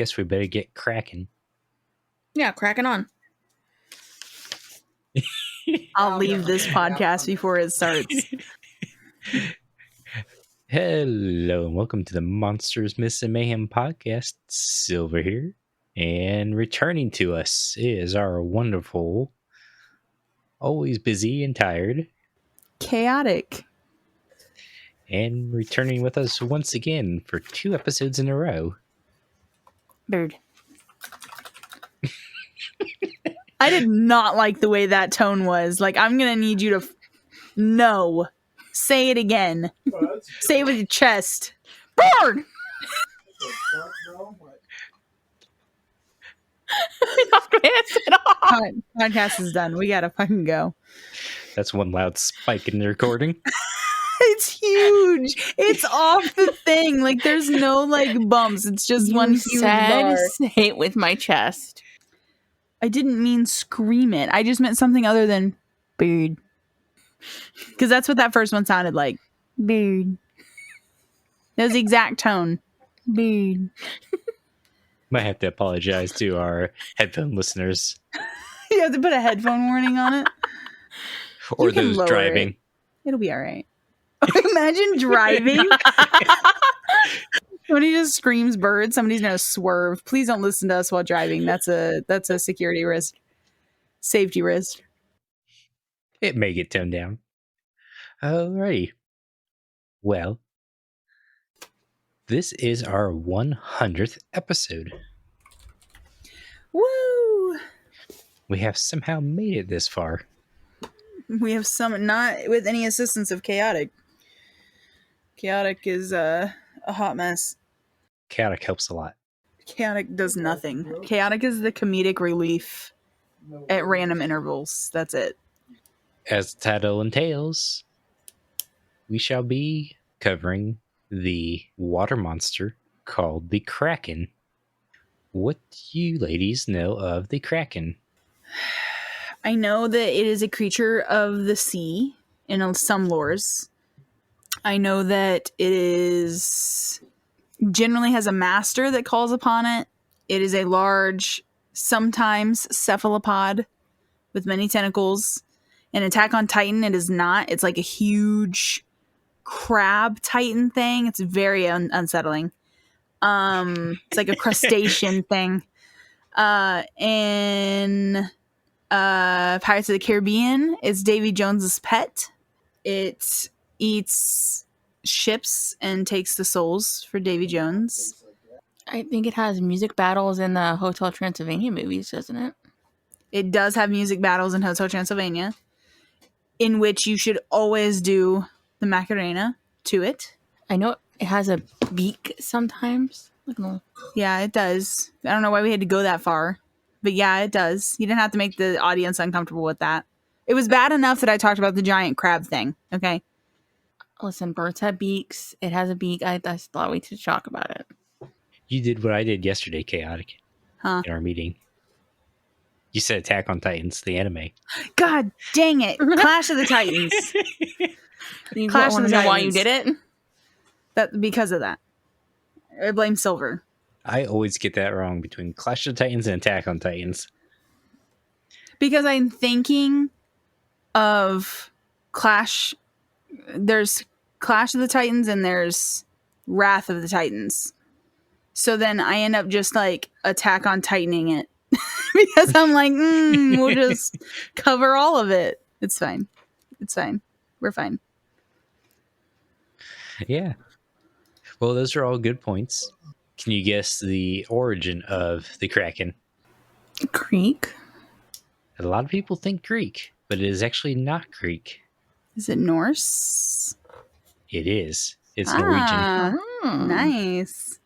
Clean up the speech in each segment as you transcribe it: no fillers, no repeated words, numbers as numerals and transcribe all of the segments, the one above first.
Guess we better get cracking. Yeah, cracking on. I'll leave this podcast before it starts. Hello and welcome to the Monsters, Myths, and Mayhem podcast. Silver here. And returning to us is our wonderful, always busy and tired, Chaotic. and returning with us once again for 2 episodes in a row. Bird. I did not like the way that tone was. Like, I'm going to need you to... No. Say it again. Say it with your chest. Bird! Podcast is done. We gotta fucking go. That's one loud spike in the recording. It's huge. It's off the thing. Like, there's no, like, bumps. It's just one huge bar. Say it with my chest. I didn't mean scream it. I just meant something other than bird. Because that's what that first one sounded like. Bird. That was the exact tone. Bird. Might have to apologize to our headphone listeners. You have to put a headphone warning on it. Or You can those lower driving. it. It'll be all right. Imagine driving. Somebody just screams bird. Somebody's gonna swerve. Please don't listen to us while driving. That's a security risk. Safety risk. It may get toned down. Alrighty. Well, this is our 100th episode. Woo! We have somehow made it this far. We have some, not with any assistance of Chaotic. Chaotic is a hot mess. Chaotic helps a lot. Chaotic does nothing. Chaotic is the comedic relief at random intervals. That's it. As the title entails, we shall be covering the water monster called the Kraken. What do you ladies know of the Kraken? I know that it is a creature of the sea in some lores. I know that it is generally has a master that calls upon it. It is a large, sometimes cephalopod with many tentacles. In Attack on Titan, it is not. It's like a huge crab titan thing. It's very unsettling. It's like a crustacean thing. In Pirates of the Caribbean, it's Davy Jones's pet. It eats ships and takes the souls for Davy Jones. I think it has music battles in the Hotel Transylvania movies, doesn't it? It does have music battles in Hotel Transylvania, in which you should always do the Macarena to it. I know it has a beak sometimes. Yeah, it does. I don't know why we had to go that far. But yeah, it does. You didn't have to make the audience uncomfortable with that. It was bad enough that I talked about the giant crab thing, okay? Listen, birds have beaks. It has a beak. I just thought we should talk about it. You did what I did yesterday, Chaotic, Huh? in our meeting. You said Attack on Titans, the anime. God dang it. Clash of the Titans. You Clash want of to the know why you Titans. did it? Because of that. I blame Silver. I always get that wrong between Clash of Titans and Attack on Titans. Because I'm thinking of Clash. There's Clash of the Titans and there's Wrath of the Titans. So then I end up just like Attack on Titaning it. Because I'm like, we'll just cover all of it. It's fine. It's fine. We're fine. Yeah. Well, those are all good points. Can you guess the origin of the Kraken? Creek. A lot of people think Greek, but it is actually not Greek. Is it Norse? It is. It's Norwegian. Nice.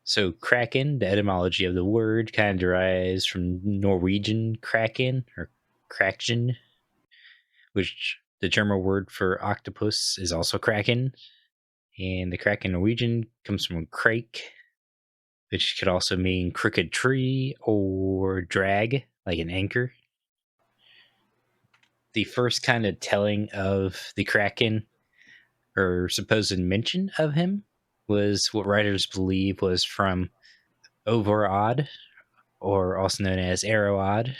So Kraken, the etymology of the word, kind of derives from Norwegian Kraken or Kraken, which the German word for octopus is also Kraken. And the Kraken Norwegian comes from crake, which could also mean crooked tree or drag, like an anchor. The first kind of telling of the Kraken, or supposed mention of him, was what writers believe was from Overod, or also known as Arood,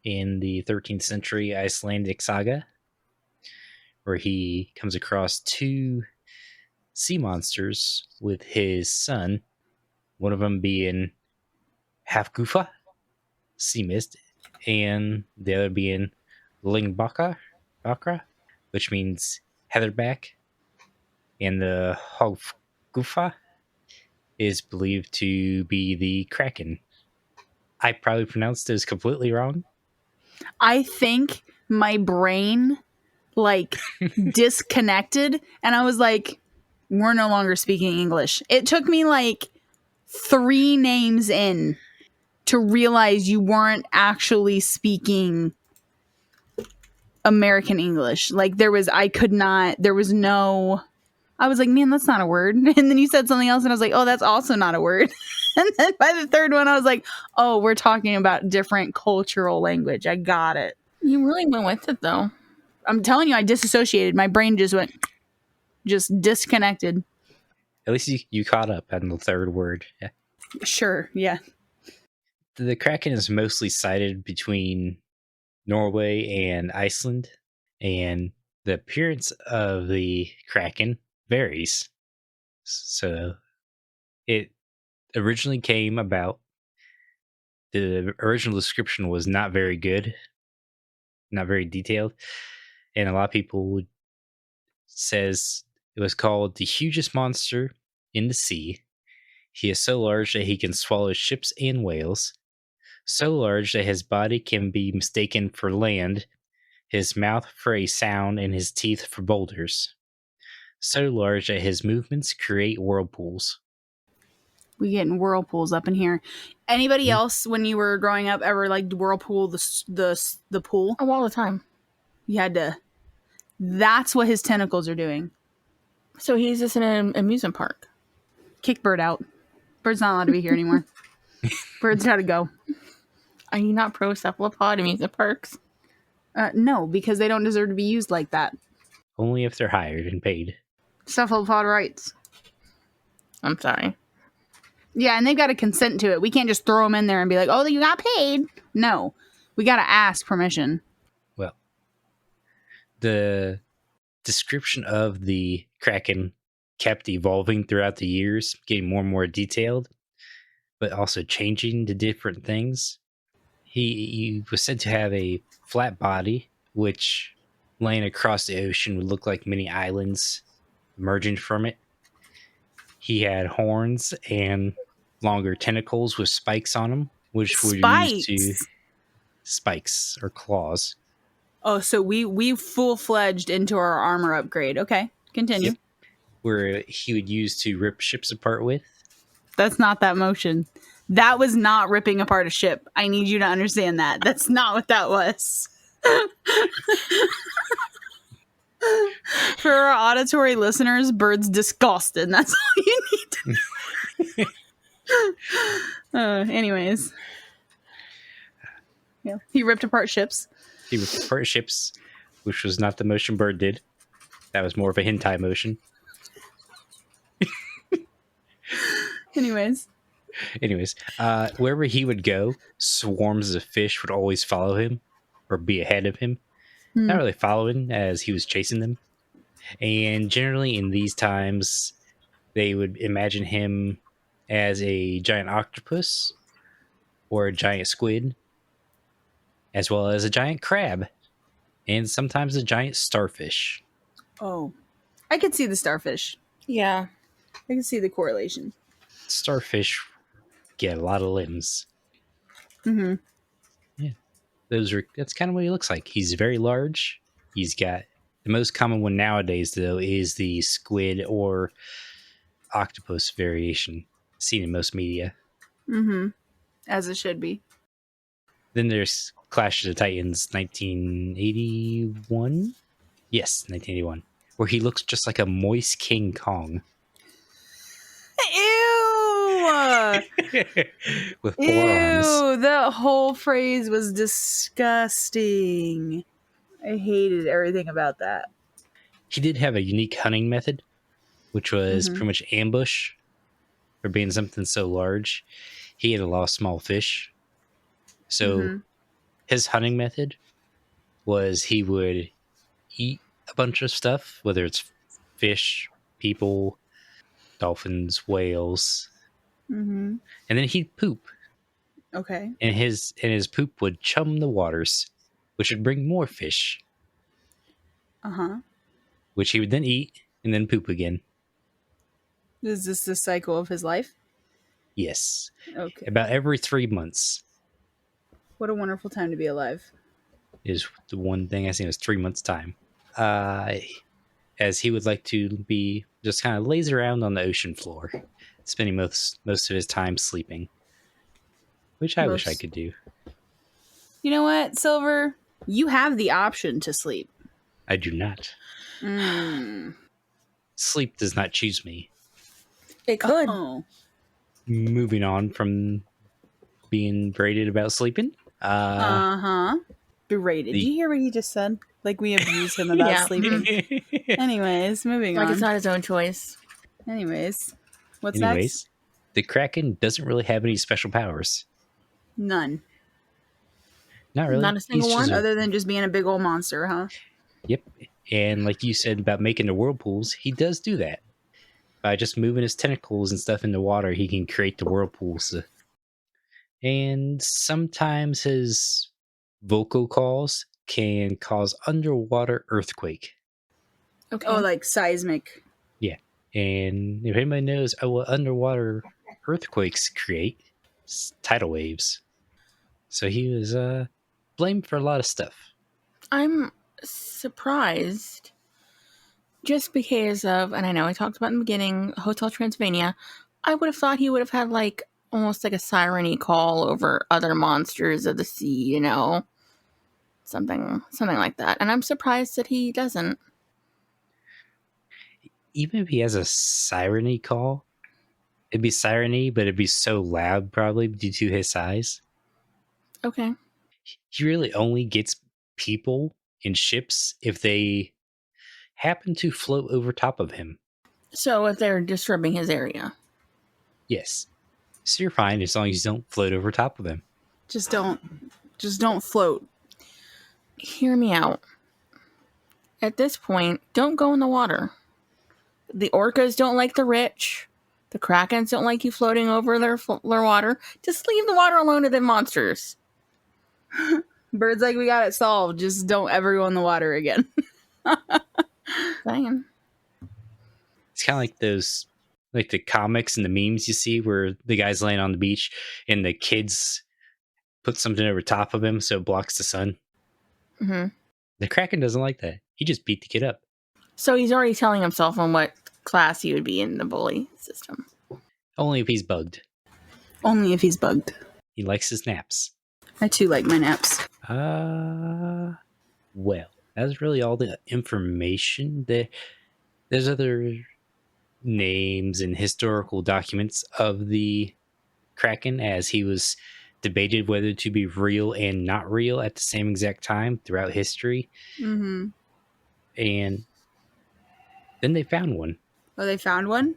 in the 13th century Icelandic saga, where he comes across two sea monsters with his son, one of them being Hafgufa, sea mist, and the other being Lingbaka, which means heatherback, and the Hoggufa is believed to be the Kraken. I probably pronounced this completely wrong. I think my brain like disconnected and I was like, we're no longer speaking English. It took me like 3 names in to realize you weren't actually speaking American English. Like there was no I was like, man, that's not a word. And then you said something else and I was like, oh, that's also not a word. And then by the third one, I was like, oh, we're talking about different cultural language. I got it. You really went with it, though. I'm telling you, I disassociated. My brain just disconnected. At least you caught up on the third word. Yeah. Sure, yeah. The Kraken is mostly sighted between Norway and Iceland, and the appearance of the Kraken varies. So it originally came about. The original description was not very good, not very detailed, and a lot of people says it was called the hugest monster in the sea. He is so large that he can swallow ships and whales, so large that his body can be mistaken for land, his mouth for a sound, and his teeth for boulders. So large that his movements create whirlpools. We getting whirlpools up in here. Anybody else when you were growing up ever liked whirlpool the pool? Oh, all the time. You had to. That's what his tentacles are doing. So he's just in an amusement park. Kick Bird out. Bird's not allowed to be here anymore. Bird's got to go. Are you not pro cephalopod amusement parks? No, because they don't deserve to be used like that. Only if they're hired and paid. Cephalopod rights. I'm sorry. Yeah, and they've got to consent to it. We can't just throw them in there and be like, oh, you got paid. No, we got to ask permission. Well, the description of the Kraken kept evolving throughout the years, getting more and more detailed, but also changing to different things. He was said to have a flat body, which laying across the ocean would look like many islands emerging from it. He had horns and longer tentacles with spikes on them, which were used to spikes or claws. Oh, so we full-fledged into our armor upgrade. Okay, continue. Yep. Where he would use to rip ships apart with. That's not that motion. That was not ripping apart a ship. I need you to understand that. That's not what that was. For our auditory listeners, Bird's disgusted. That's all you need to know. Anyways. Yeah. He ripped apart ships. He ripped apart ships, which was not the motion Bird did. That was more of a hentai motion. Anyways, wherever he would go, swarms of fish would always follow him or be ahead of him. Not really following as he was chasing them. And generally in these times, they would imagine him as a giant octopus or a giant squid, as well as a giant crab, and sometimes a giant starfish. Oh, I could see the starfish. Yeah. I can see the correlation. Starfish get a lot of limbs. Mm-hmm. Yeah. That's kind of what he looks like. He's very large. He's got the most common one nowadays, though, is the squid or octopus variation seen in most media. Mm-hmm. As it should be. Then there's Clash of the Titans 1981. Yes, 1981. Where he looks just like a moist King Kong. Ew! With 4 arms. Ew! That whole phrase was disgusting. I hated everything about that. He did have a unique hunting method, which was pretty much ambush for being something so large. he had a lot of small fish. So his hunting method was he would eat a bunch of stuff, whether it's fish, people, dolphins, whales, Mm-hmm. and then he'd poop. Okay. And his poop would chum the waters, which would bring more fish, Uh-huh. which he would then eat and then poop again. Is this the cycle of his life? Yes. Okay. About every 3 months What a wonderful time to be alive. is the one thing I seen was 3 months time. As he would like to be just kind of laze around on the ocean floor, spending most of his time sleeping, which I wish I could do. You know what, Silver? You have the option to sleep. I do not. Sleep does not choose me. It could. Oh. Moving on from being braided about sleeping. Berated. Did you hear what he just said? Like we abuse him about Yeah. sleeping. Anyways, moving Like on. it's not his own choice. Anyways, what's next? The Kraken doesn't really have any special powers. None. Not really. Not a single He's one? just Other than just being a big old monster, huh? Yep. And like you said about making the whirlpools, he does do that. By just moving his tentacles and stuff in the water, he can create the whirlpools. And sometimes his vocal calls can cause underwater earthquake. Okay. Oh, like seismic. Yeah. And if anybody knows what underwater earthquakes create, it's tidal waves. So he was blamed for a lot of stuff. I'm surprised just because of, and I know I talked about in the beginning, Hotel Transylvania, I would have thought he would have had like almost like a siren-y call over other monsters of the sea, you know? Something like that. And I'm surprised that he doesn't. Even if he has a siren-y call, it'd be siren-y, but it'd be so loud probably due to his size. Okay. He really only gets people in ships if they happen to float over top of him. So if they're disturbing his area. Yes. So you're fine as long as you don't float over top of him. Just don't float. Hear me out. At this point, don't go in the water. The orcas don't like the rich. The krakens don't like you floating over their water. Just leave the water alone to them monsters. Birds like we got it solved. Just don't ever go in the water again. Saying. It's kind of like those, like the comics and the memes you see where the guy's laying on the beach and the kids put something over top of him so it blocks the sun. Mm-hmm. The Kraken doesn't like that. He just beat the kid up. So he's already telling himself on what class he would be in the bully system. Only if he's bugged. Only if he's bugged. He likes his naps. I too like my naps. Well, that's really all the information. There's other names and historical documents of the Kraken as he was debated whether to be real and not real at the same exact time throughout history. Mm-hmm. And then they found one. Oh, they found one?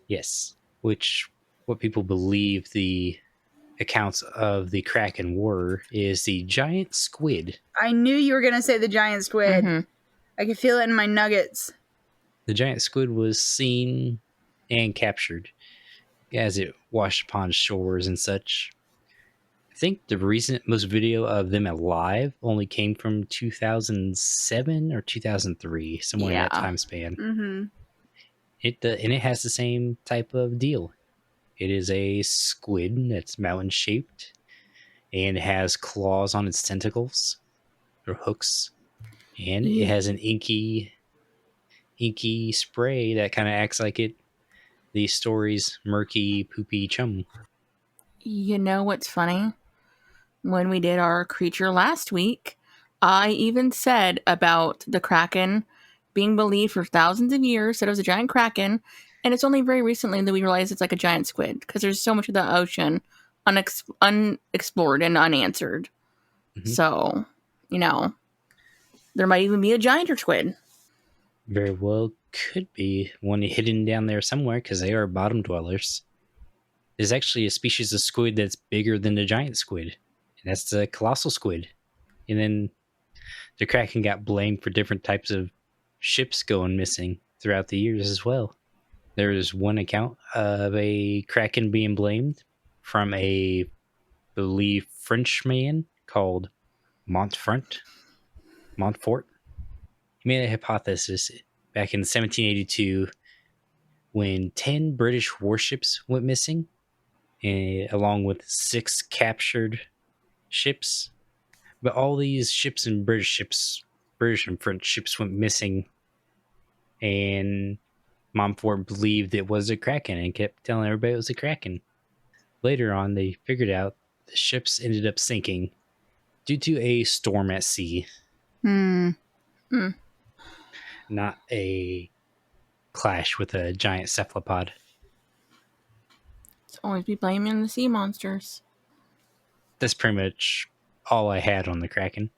Yes. Which, what people believe the accounts of the Kraken were, is the giant squid. I knew you were going to say the giant squid. Mm-hmm. I could feel it in my nuggets. The giant squid was seen and captured as it washed upon shores and such. I think the recent most video of them alive only came from 2007 or 2003, somewhere in that time span. Mm-hmm. And it has the same type of deal. It is a squid that's mountain shaped and it has claws on its tentacles or hooks, and it has an inky spray that kind of acts like the story's murky poopy chum. You know what's funny? When we did our creature last week, I even said about the Kraken being believed for thousands of years that it was a giant Kraken, and it's only very recently that we realized it's like a giant squid because there's so much of the ocean unexplored and unanswered. Mm-hmm. So, you know, there might even be a gianter squid. Very well could be one hidden down there somewhere because they are bottom dwellers. there's actually a species of squid that's bigger than the giant squid, and that's the colossal squid. And then the Kraken got blamed for different types of ships going missing throughout the years as well. There is one account of a Kraken being blamed from a, I believe, Frenchman called Montfort. He made a hypothesis back in 1782 when 10 British warships went missing, along with 6 captured ships. But all these ships and British and French ships went missing, and Montfort believed it was a Kraken and kept telling everybody it was a Kraken. Later on, they figured out the ships ended up sinking due to a storm at sea. Not a clash with a giant cephalopod. It's always be blaming the sea monsters. That's pretty much all I had on the Kraken.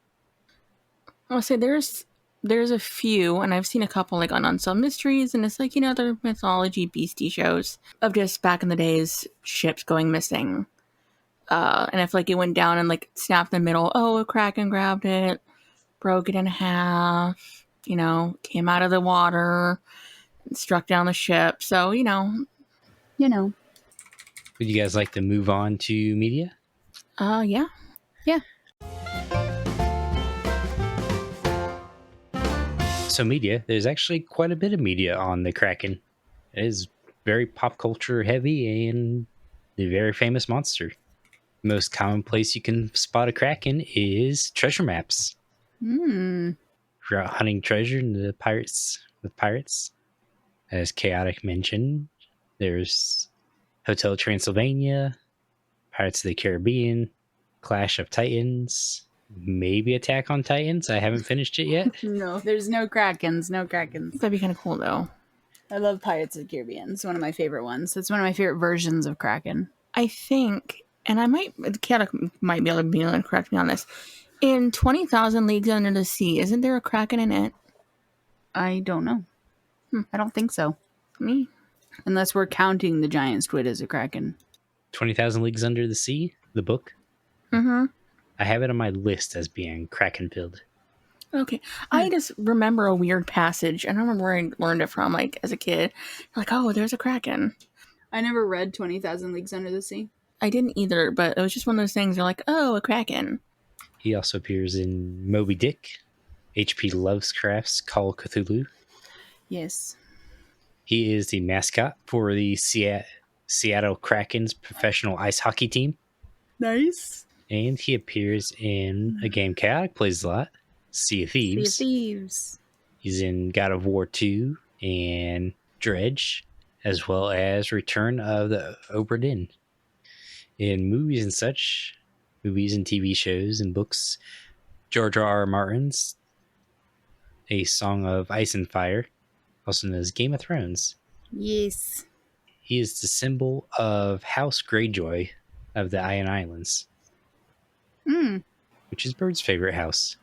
I'll say there's a few, and I've seen a couple like on Unsolved Mysteries, and it's like, they're mythology beastie shows of just back in the days ships going missing. And if like it went down and like snapped in the middle, a Kraken grabbed it, broke it in half, came out of the water, and struck down the ship. So, Would you guys like to move on to media? Yeah. So media, there's actually quite a bit of media on the Kraken. It is very pop culture heavy and a very famous monster. The most common place you can spot a Kraken is treasure maps. If you're out hunting treasure in the pirates, as Kaotic mentioned, there's Hotel Transylvania, Pirates of the Caribbean, Clash of Titans, maybe Attack on Titans. I haven't finished it yet. No, there's no Krakens. That'd be kind of cool, though. I love Pirates of the Caribbean. It's one of my favorite ones. It's one of my favorite versions of Kraken. I think, and Kaotic might be able to correct me on this. In 20,000 Leagues Under the Sea, isn't there a Kraken in it? I don't know. I don't think so. Me? Unless we're counting the giant squid as a Kraken. 20,000 Leagues Under the Sea, the book. Mm-hmm. I have it on my list as being Kraken-filled. Okay. I just remember a weird passage. I don't remember where I learned it from, like, as a kid. Like, there's a Kraken. I never read 20,000 Leagues Under the Sea. I didn't either, but it was just one of those things. You're like, a Kraken. He also appears in Moby Dick, H.P. Lovecraft's Call of Cthulhu. Yes. He is the mascot for the Seattle Kraken's professional ice hockey team. Nice. And he appears in a game Kaotic plays a lot, Sea of Thieves. He's in God of War 2 and Dredge, as well as Return of the Obra Dinn. In movies and TV shows and books, George R.R. Martin's A Song of Ice and Fire, also known as Game of Thrones. Yes. He is the symbol of House Greyjoy of the Iron Islands. Which is Bird's favorite house.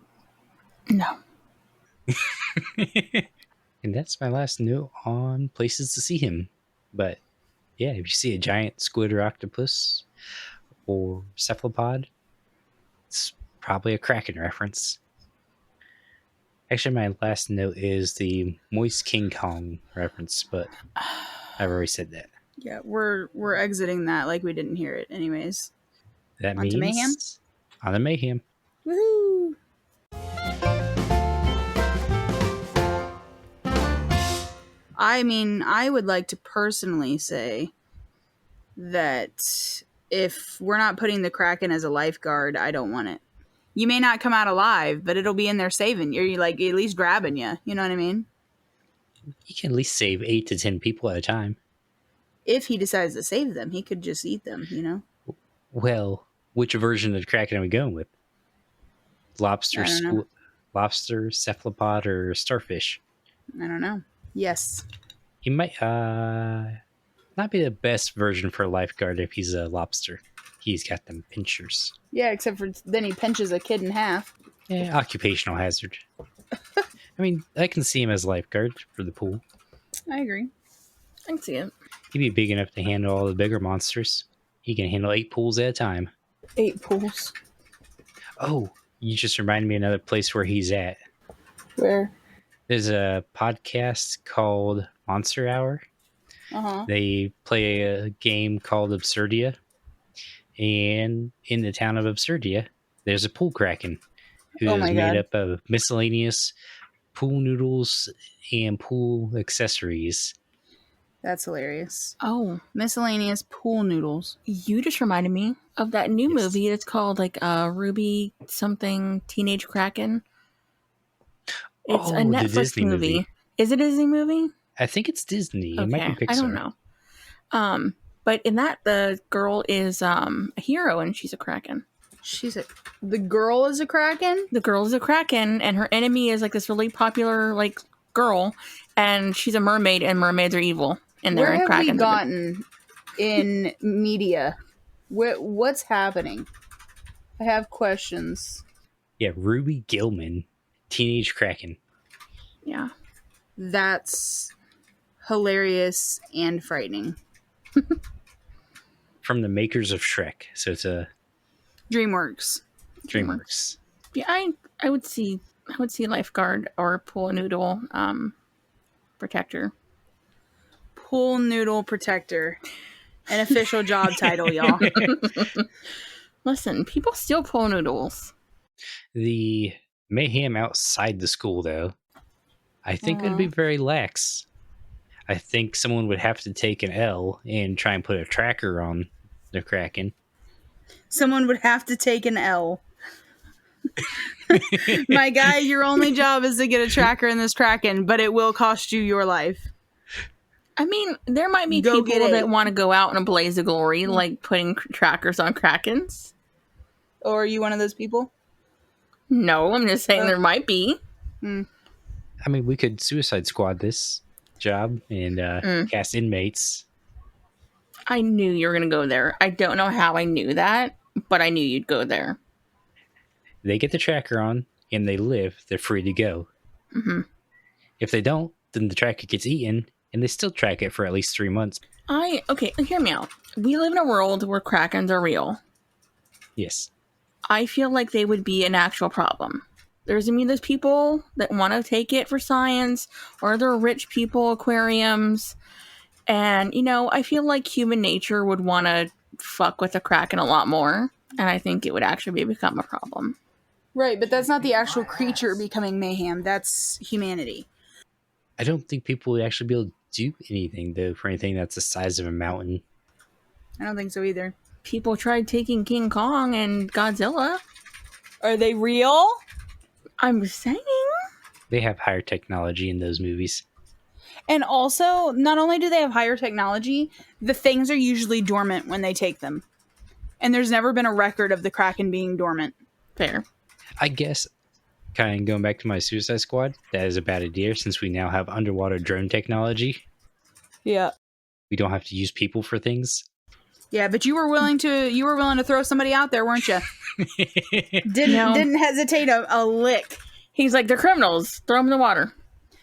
No. And that's my last note on places to see him. But yeah, if you see a giant squid or octopus or cephalopod, it's probably a Kraken reference. Actually, my last note is the Moist King Kong reference, but I've already said that. Yeah, we're exiting that like we didn't hear it anyways. That On means to Mayhem? On to Mayhem. Woohoo! I mean, I would like to personally say that if we're not putting the Kraken as a lifeguard, I don't want it. You may not come out alive, but it'll be in there saving you. You're like at least grabbing you. You know what I mean? You can at least save 8 to 10 people at a time. If he decides to save them, he could just eat them, you know? Well, which version of the Kraken are we going with? Lobster, cephalopod, or starfish? I don't know. Yes. He might not be the best version for a lifeguard if he's a lobster. He's got them pinchers. Yeah, except for then he pinches a kid in half. Yeah, occupational hazard. I mean, I can see him as a lifeguard for the pool. I agree. I can see it. He'd be big enough to handle all the bigger monsters. He can handle 8 pools at a time. 8 pools. Oh, you just reminded me of another place where he's at. Where? There's a podcast called Monster Hour. Uh-huh. They play a game called Absurdia. And in the town of Absurdia, there's a pool kraken who is made up of miscellaneous pool noodles and pool accessories. That's hilarious. Oh, Miscellaneous pool noodles. you just reminded me of that new Yes. movie. It's called like Ruby something Teenage Kraken. It's a the Netflix Disney movie. Is it a Disney movie? I think it's Disney. It might be Pixar. I don't know. But in that, the girl is a hero and she's a kraken. The girl is a kraken? The girl is a kraken, and her enemy is like this really popular like girl, and she's a mermaid, and mermaids are evil. And Where have we gotten in media? What's happening? I have questions. Yeah, Ruby Gilman, Teenage Kraken. Yeah. That's hilarious and frightening. From the makers of Shrek. So it's a DreamWorks. Yeah, I would see lifeguard or pool noodle protector. Pool noodle protector. An official job title, y'all. Listen, people steal pool noodles. The mayhem outside the school, though, I think would be very lax. I think someone would have to take an L and try and put a tracker on the Kraken. Someone would have to take an L. My guy, your only job is to get a tracker in this Kraken, but it will cost you your life. I mean, there might be people that want to go out in a blaze of glory, like putting trackers on Krakens. Or are you one of those people? No, I'm just saying there might be. I mean, we could Suicide Squad this job and cast inmates. I knew you were going to go there. I don't know how I knew that, but I knew you'd go there. They get the tracker on and they live, they're free to go. Mm-hmm. If they don't, then the tracker gets eaten and they still track it for at least 3 months. Okay, hear me out. We live in a world where Krakens are real. Yes. I feel like they would be an actual problem. There's those people that want to take it for science, or they're rich people, aquariums. And, I feel like human nature would want to fuck with a Kraken a lot more. And I think it would actually become a problem. Right, but that's not the actual creature becoming mayhem. That's humanity. I don't think people would actually be able to do anything, though, for anything that's the size of a mountain. I don't think so either. People tried taking King Kong and Godzilla. Are they real? I'm saying. They have higher technology in those movies. And also, not only do they have higher technology, the things are usually dormant when they take them. And there's never been a record of the Kraken being dormant. Fair. I guess, kind of going back to my Suicide Squad, that is a bad idea since we now have underwater drone technology. Yeah. We don't have to use people for things. Yeah, but you were willing to throw somebody out there, weren't you? Didn't hesitate a lick. He's like, they're criminals. Throw them in the water.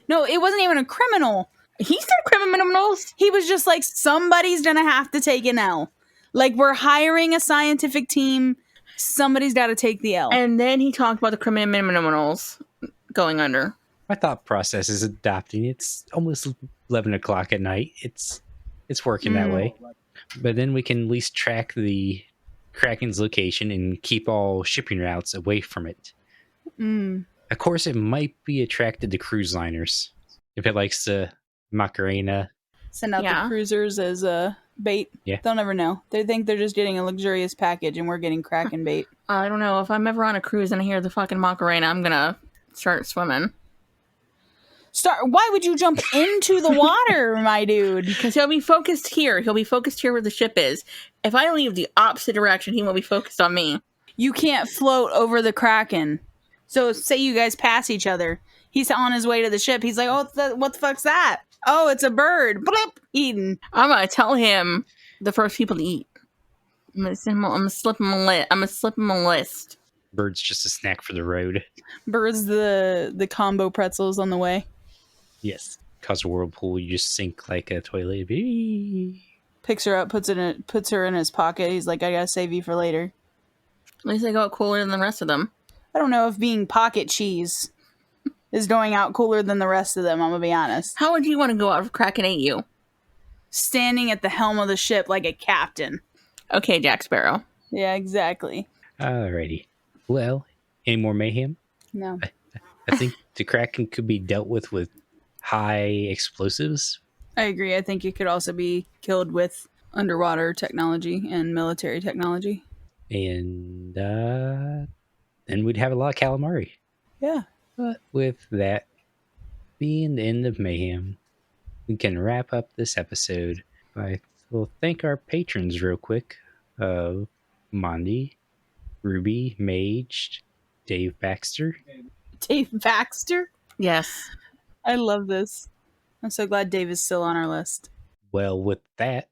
No, it wasn't even a criminal. He said criminals. He was just like, somebody's gonna have to take an L. Like, we're hiring a scientific team. Somebody's got to take the L. And then he talked about the criminals going under. My thought process is adapting. It's almost 11 o'clock at night. It's working that way. But then we can at least track the Kraken's location and keep all shipping routes away from it. Of course, it might be attracted to cruise liners. If it likes the Macarena. Send out the cruisers as a bait. Yeah. They'll never know. They think they're just getting a luxurious package and we're getting Kraken bait. I don't know. If I'm ever on a cruise and I hear the fucking Macarena, I'm going to start swimming. Why would you jump into the water, my dude? Because he'll be focused here. He'll be focused here where the ship is. If I leave the opposite direction, he won't be focused on me. You can't float over the Kraken. So say you guys pass each other. He's on his way to the ship. He's like, oh, what the fuck's that? Oh, it's a bird. Blip. Eaten. I'm going to tell him the first people to eat. I'm going to slip him a list. Bird's just a snack for the road. Bird's the combo pretzels on the way. Yes. Cause a whirlpool, you just sink like a toilet. Picks her up, puts her in his pocket. He's like, I gotta save you for later. At least they go out cooler than the rest of them. I don't know if being pocket cheese is going out cooler than the rest of them, I'm gonna be honest. How would you want to go out if Kraken ate you? Standing at the helm of the ship like a captain. Okay, Jack Sparrow. Yeah, exactly. Alrighty. Well, any more mayhem? No. I think the Kraken could be dealt with high explosives. I agree. I think it could also be killed with underwater technology and military technology. And then we'd have a lot of calamari. Yeah. But with that being the end of mayhem, we can wrap up this episode by we'll thank our patrons real quick. Mondi, Ruby, Mage, Dave Baxter. Dave Baxter? Yes. I love this. I'm so glad Dave is still on our list. Well, with that,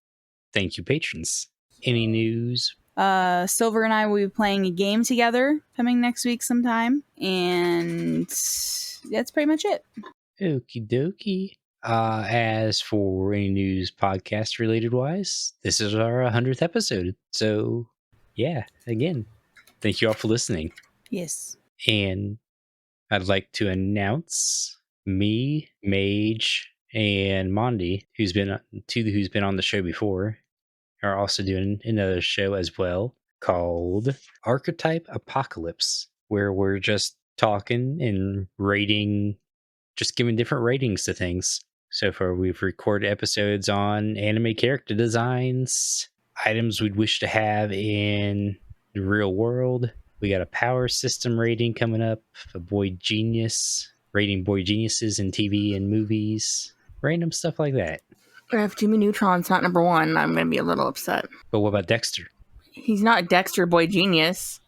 thank you, patrons. Any news? Silver and I will be playing a game together coming next week sometime. And that's pretty much it. Okie dokie. As for any news podcast related wise, this is our 100th episode. So, yeah, again, thank you all for listening. Yes. And I'd like to announce me, Mage, and Mondi, who's been on the show before, are also doing another show as well called Archetype Apocalypse, where we're just talking and rating, just giving different ratings to things. So far, we've recorded episodes on anime character designs, items we'd wish to have in the real world. We got a power system rating coming up, a boy genius, rating boy geniuses in TV and movies, random stuff like that. If Jimmy Neutron's not number one, I'm going to be a little upset. But what about Dexter? He's not Dexter Boy Genius.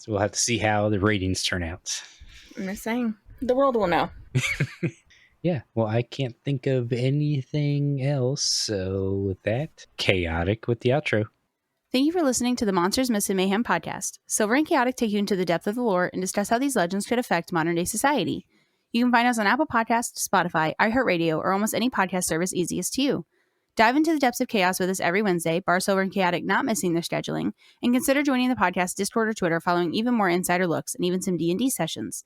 We'll have to see how the ratings turn out. I'm just saying. The world will know. Yeah, well, I can't think of anything else. So with that, Chaotic with the outro. Thank you for listening to the Monsters, Myths, and Mayhem podcast. Silver and Chaotic take you into the depth of the lore and discuss how these legends could affect modern-day society. You can find us on Apple Podcasts, Spotify, iHeartRadio, or almost any podcast service easiest to you. Dive into the depths of chaos with us every Wednesday, bar Silver and Chaotic not missing their scheduling, and consider joining the podcast Discord or Twitter following even more insider looks and even some D&D sessions.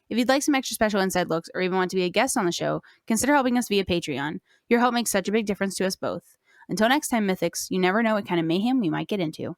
If you'd like some extra special inside looks or even want to be a guest on the show, consider helping us via Patreon. Your help makes such a big difference to us both. Until next time, Mythics, you never know what kind of mayhem we might get into.